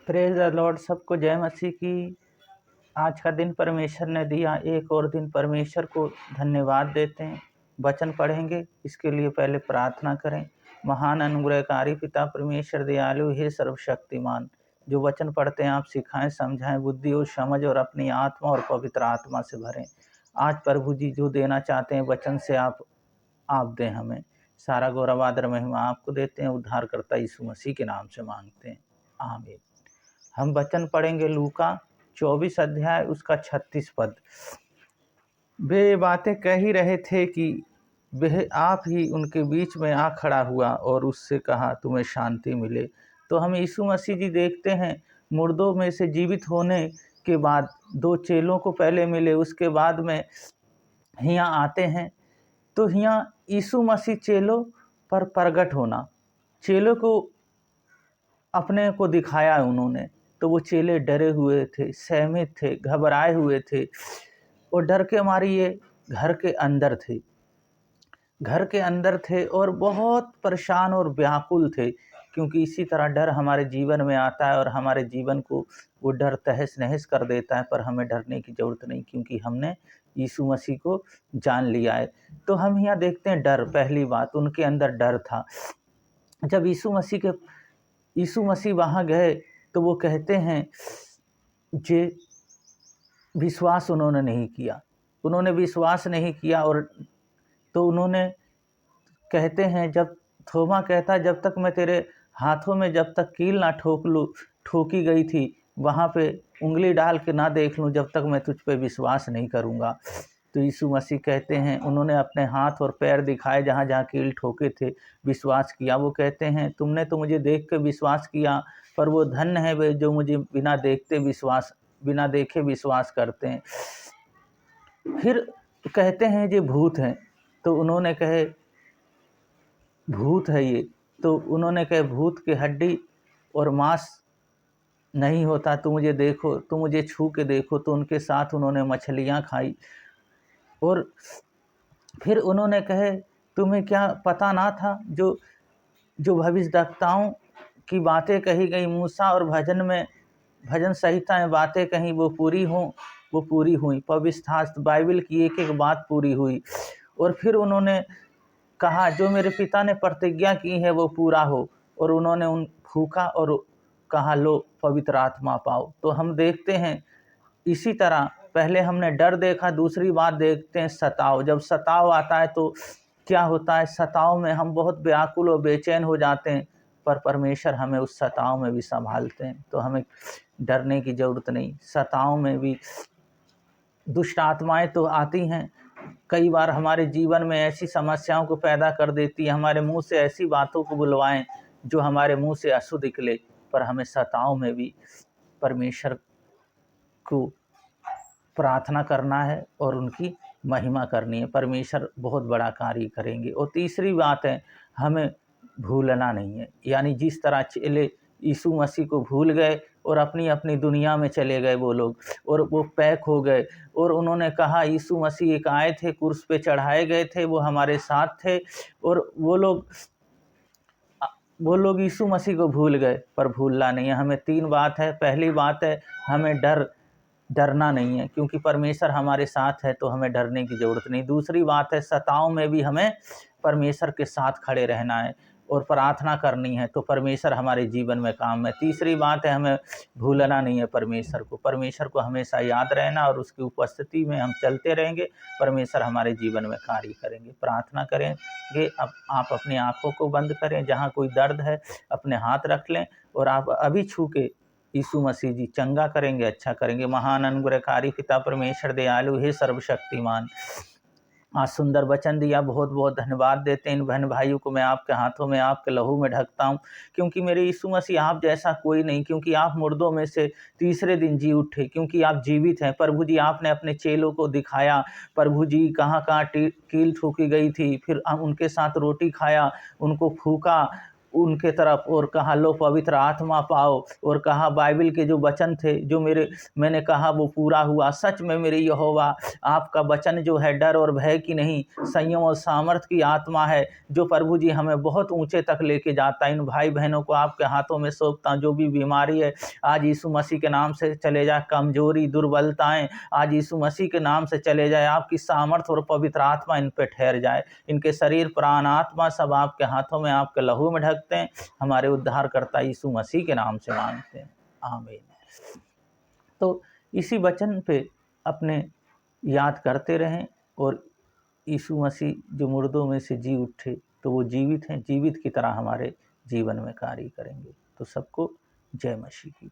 Praise the Lord. सबको जय मसीह की। आज का दिन परमेश्वर ने दिया, एक और दिन परमेश्वर को धन्यवाद देते हैं। वचन पढ़ेंगे, इसके लिए पहले प्रार्थना करें। महान अनुग्रहकारी पिता परमेश्वर दयालु हे सर्वशक्तिमान, जो वचन पढ़ते हैं आप सिखाएं, समझाएं, बुद्धि और समझ और अपनी आत्मा और पवित्र आत्मा से भरें। आज प्रभु जी जो देना चाहते हैं वचन से आप दें हमें। सारा गौरव आदर महिमा आपको देते हैं, उद्धारकर्ता यीशु मसीह के नाम से मांगते हैं, आमीन। हम वचन पढ़ेंगे लूका 24 अध्याय उसका 36 पद। वे बातें कह ही रहे थे कि वह आप ही उनके बीच में आ खड़ा हुआ और उससे कहा, तुम्हें शांति मिले। तो हम यीशु मसीह जी देखते हैं, मुर्दों में से जीवित होने के बाद दो चेलों को पहले मिले, उसके बाद में यहाँ आते हैं। तो यहाँ यीशु मसीह चेलों पर प्रगट होना, चेलों को अपने को दिखाया उन्होंने। तो वो चेले डरे हुए थे, सहमित थे, घबराए हुए थे और डर के मारे ये घर के अंदर थे और बहुत परेशान और व्याकुल थे, क्योंकि इसी तरह डर हमारे जीवन में आता है और हमारे जीवन को वो डर तहस नहस कर देता है। पर हमें डरने की ज़रूरत नहीं, क्योंकि हमने यीशु मसीह को जान लिया है। तो हम यहाँ देखते हैं डर, पहली बात उनके अंदर डर था। जब यीशु मसीह वहाँ गए तो वो कहते हैं जे विश्वास उन्होंने नहीं किया और तो उन्होंने कहते हैं, जब थोमा कहता, जब तक मैं तेरे हाथों में जब तक कील ना ठोकी गई थी वहाँ पे उंगली डाल के ना देख लूँ, जब तक मैं तुझ पे विश्वास नहीं करूँगा। तो यीशु मसीह कहते हैं, उन्होंने अपने हाथ और पैर दिखाए जहाँ जहाँ कील ठोके थे, विश्वास किया। वो कहते हैं, तुमने तो मुझे देख के विश्वास किया, पर वो धन्य है वे जो मुझे बिना देखे विश्वास करते हैं। फिर कहते हैं ये भूत हैं, तो उन्होंने कहे भूत है ये, तो उन्होंने कहे भूत की हड्डी और मांस नहीं होता, तो मुझे देखो, तो मुझे छू के देखो। तो उनके साथ उन्होंने मछलियाँ खाई और फिर उन्होंने कहे, तुम्हें क्या पता ना था जो भविष्यद्वक्ताओं की बातें कही गई, मूसा और भजन संहिता में बातें कहीं वो पूरी हुई। पवित्र शास्त्र बाइबल की एक एक बात पूरी हुई। और फिर उन्होंने कहा, जो मेरे पिता ने प्रतिज्ञा की है वो पूरा हो। और उन्होंने फूका और कहा, लो पवित्र आत्मा पाओ। तो हम देखते हैं इसी तरह, पहले हमने डर देखा, दूसरी बात देखते हैं सताव। जब सताव आता है तो क्या होता है, सताव में हम बहुत व्याकुल और बेचैन हो जाते हैं, पर परमेश्वर हमें उस सताव में भी संभालते हैं। तो हमें डरने की ज़रूरत नहीं। सताव में भी दुष्ट आत्माएं तो आती हैं, कई बार हमारे जीवन में ऐसी समस्याओं को पैदा कर देती है, हमारे मुंह से ऐसी बातों को बुलवाएं जो हमारे मुंह से अशुद्ध निकले। पर हमें सताव में भी परमेश्वर को प्रार्थना करना है और उनकी महिमा करनी है। परमेश्वर बहुत बड़ा कार्य करेंगे। और तीसरी बात है, हमें भूलना नहीं है। यानी जिस तरह चेले यीशु मसीह को भूल गए और अपनी अपनी दुनिया में चले गए वो लोग, और वो पैक हो गए, और उन्होंने कहा यीशु मसीह एक आए थे, क्रूस पे चढ़ाए गए थे, वो हमारे साथ थे, और वो लोग यीशु मसीह को भूल गए। पर भूलना नहीं है। हमें तीन बात है। पहली बात है, हमें डरना नहीं है, क्योंकि परमेश्वर हमारे साथ है, तो हमें डरने की ज़रूरत नहीं। दूसरी बात है, सताव में भी हमें परमेश्वर के साथ खड़े रहना है और प्रार्थना करनी है, तो परमेश्वर हमारे जीवन में काम है। तीसरी बात है, हमें भूलना नहीं है परमेश्वर को हमेशा याद रहना, और उसकी उपस्थिति में हम चलते रहेंगे। परमेश्वर हमारे जीवन में कार्य करेंगे। प्रार्थना करेंगे। अब आप अपनी आंखों को बंद करें, जहाँ कोई दर्द है अपने हाथ रख लें, और आप अभी छू के यीशु मसीह जी चंगा करेंगे, अच्छा करेंगे। महान अनुग्रहकारी पिता परमेश्वर दयालु हे सर्वशक्तिमान, आज सुंदर वचन दिया, बहुत बहुत धन्यवाद देते हैं। इन बहन भाइयों को मैं आपके हाथों में, आपके लहू में ढकता हूँ, क्योंकि मेरे यीशु मसीह आप जैसा कोई नहीं, क्योंकि आप मुर्दों में से तीसरे दिन जी उठे, क्योंकि आप जीवित हैं। प्रभु जी, आपने अपने चेलों को दिखाया, प्रभु जी कहाँ कील ठोकी गई थी, फिर उनके साथ रोटी खाया, उनको फूका, उनके तरफ और कहा लो पवित्र आत्मा पाओ, और कहा बाइबल के जो वचन थे जो मैंने कहा वो पूरा हुआ। सच में मेरे यहोवा आपका वचन जो है डर और भय की नहीं, संयम और सामर्थ की आत्मा है, जो प्रभु जी हमें बहुत ऊंचे तक लेके जाता है। इन भाई बहनों को आपके हाथों में सौंपता हूं। जो भी बीमारी है आज यीशु मसीह के नाम से चले जाए, कमजोरी दुर्बलताएं आज यीशु मसीह के नाम से चले जाए। आपकी सामर्थ और पवित्र आत्मा इन पे ठहर जाए। इनके शरीर प्राण आत्मा सब आपके हाथों में, आपके लहू में ढकते हैं। हमारे उद्धारकर्ता यीशु मसीह के नाम से मांगते हैं, आमीन। तो इसी वचन पे अपने याद करते रहें, और यीशु मसीह जो मुर्दों में से जी उठे तो वो जीवित हैं, जीवित की तरह हमारे जीवन में कार्य करेंगे। तो सबको जय मसीह की।